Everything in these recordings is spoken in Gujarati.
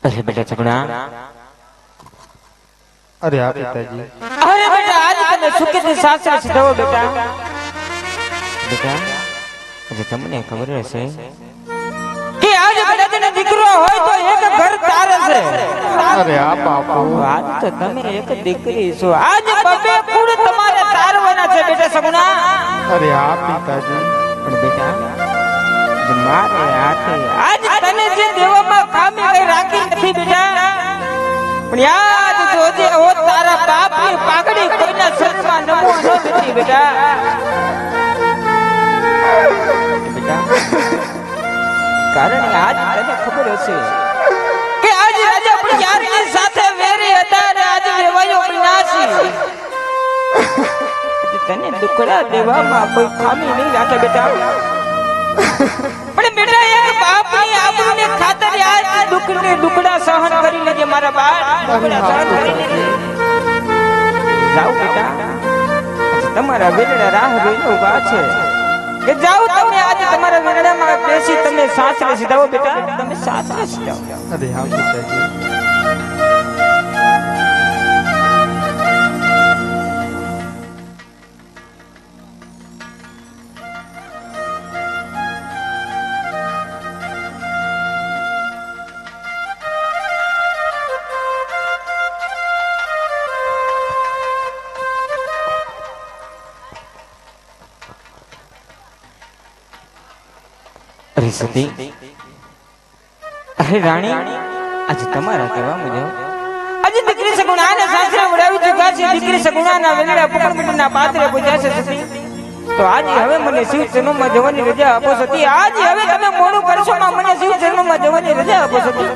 अरे बेटा छगड़ा, अरे हाँ पिताजी। अरे बेटा आज तने सुखे से सासरे सीधाओ बेटा। बेटा अरे તમને ખબર હશે કે આજ બેટા તને દીકરો હોય તો એક ઘર તારે છે। अरे हाँ बापू। આજ તો તમે એક દીકરી છો, આજ બબે કુળ તમારે તારવાના છે બેટા સગુણા। अरे हाँ पिताजी। પણ બેટા મારે હાથે આજ તને જે દેવામાં ખામી કઈ રાખી નથી બેટા, પણ યાદ જોજે હો તારા બાપની પાઘડી કોઈના શરણમાં નમો ન દીધી બેટા। બેટા કારણ આજ તને ખબર હશે કે આજ રાજા પ્રિયાની સાથે વેરી હતા અને આજ વેવાયો વિનાશી। તને દુકડા દેવામાં કોઈ ખામી નહીં રાખે બેટા, પણ બેટા એક બાપની આબરૂને ખાતર આજ દુકડા સહન કરી લેજે મારા બાપ, દુકડા સહન કરી લેજે। જાઓ બેટા તમારા વેલડા રાહ જોઈને ઊભા છે કે જાઓ તમે આજે તમારા વેલડામાં બેસી તમે સાસરે સીધાઓ બેટા, તમે સાસરે સીધાઓ। अरे हाँ पिताजी। અરે સતી, અરે રાણી આજે તમારા કહેવા મુજબ આજે દીકરી સગુણાને સાસરે વડાવી ચૂક્યા છે, દીકરી સગુણાના વેલડા પકડમીટના પાત્રે પૂજ્યા છે સતી। તો આજે હવે મને શિવ જન્મમાં જવાની રજા આપો સતી, આજે હવે તમે મોડું કરશો માં મને શિવ જન્મમાં જવાની રજા આપો સતી।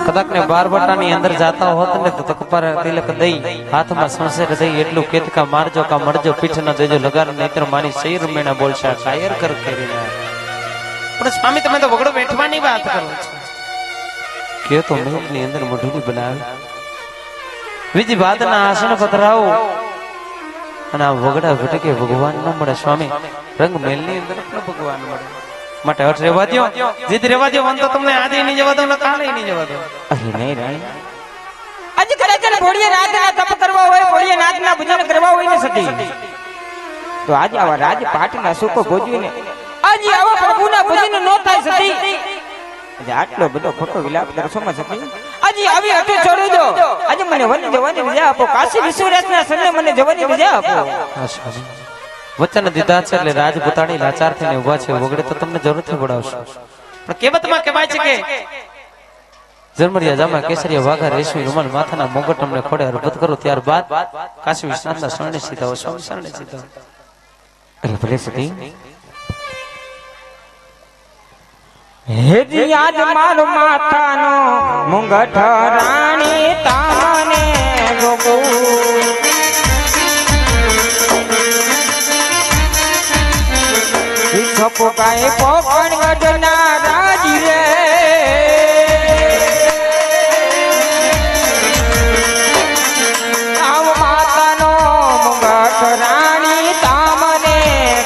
કદાચ ને 12 બટાની અંદર જાતા હોત ને તો તકપાર તિલક દઈ હાથમાં સંસેર દઈ એટલું કેત કા મારજો કા મરજો પીઠ ન દેજો લગાર નેત્ર માની શરીર મેણા બોલશા કાયર કર કરીને। પણ સ્વામી તમે તો વગડો બેઠવાની વાત કરો છો કે તો મહેલની અંદર મઢુરી બનાવી વિજી બાદના આસન પધરાવો અને આ વગડા ભટકે ભગવાન ન મળે સ્વામી, રંગ મહેલની અંદર પણ ભગવાન મળે માટે હટ રેવા દો, જીદ રેવા દો, વન તો તમને આજે નહીં જવા દો ને કાલે નહીં જવા દો। અરે નહીં રાણી, આજે કદાચ ભોળિયે રાતના તપ કરવા હોય, ભોળિયે નાથના ભજન કરવા હોય ને સતી, તો આજે આવા રાજપાટના સુખો ભોજવીને આજે આવા પ્રભુના ભજન ન થાય સતી। આજે આટલો બધો ખોટો વિલાપ દર્શોમાં સતી, આજે આવી અટે છોડી દો, આજે મને વન જવાની રજા આપો, કાશી વિશ્વરાજના સન્ને મને જવાની રજા આપો। વચન દીધા છે એટલે રાજપૂતાણી લાચાર થઈને ઉભા છે, વગડે તો તમને જરૂરથી બોલાવશે। પણ કહેવતમાં કહેવાય છે કે જર્મરિયા જામા કેસરિયા વાઘા રેશમી રૂમાલ માથાના મોગટ તમને ખોડે અર્પત કરો, ત્યારબાદ કાશી વિશ્વનાથના શરણે સીધાઓ, સ્વામી શરણે સીધાઓ। અરે ભલે સતી, હેજી આજ મારો માથાનો મુંગઠ રાણી તાને જોગો, પોકાય પોકણ ગઢના રાજી રે, આવ માતાનો મુંગઠ રાણી તામને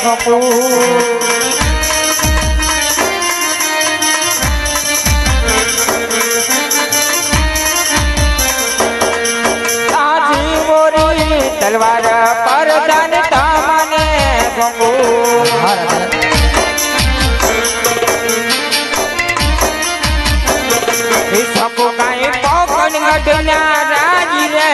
ગપુ, આજી મોરી તલવાર પરદાન તામને ગપુ, ગઢના રાજી રે,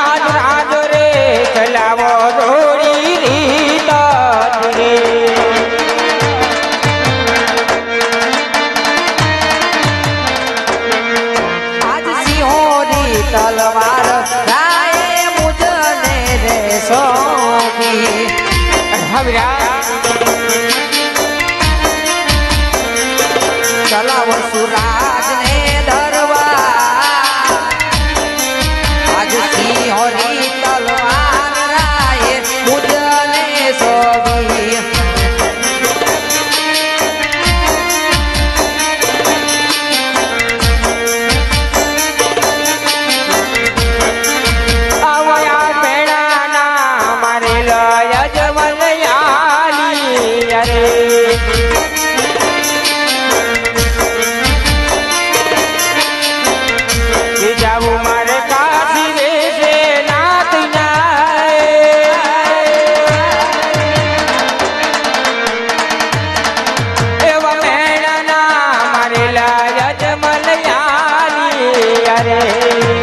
આજ રાજ રે ચલાવો દોડી રીત રે, આજ સિંહોની તલવાર રાયે મુજને રે સોંપી। ચલાવો સુરાજ ને ધરવા, આજ સિંહોની તલવાર રાયે મુજને સોંપી। આવયા પેણાના મારેલા યજમલયાલી અરે કે જાવું મારે કાશી રે છે નાથ એવા મેળાના મારે યજમલયાલી અરે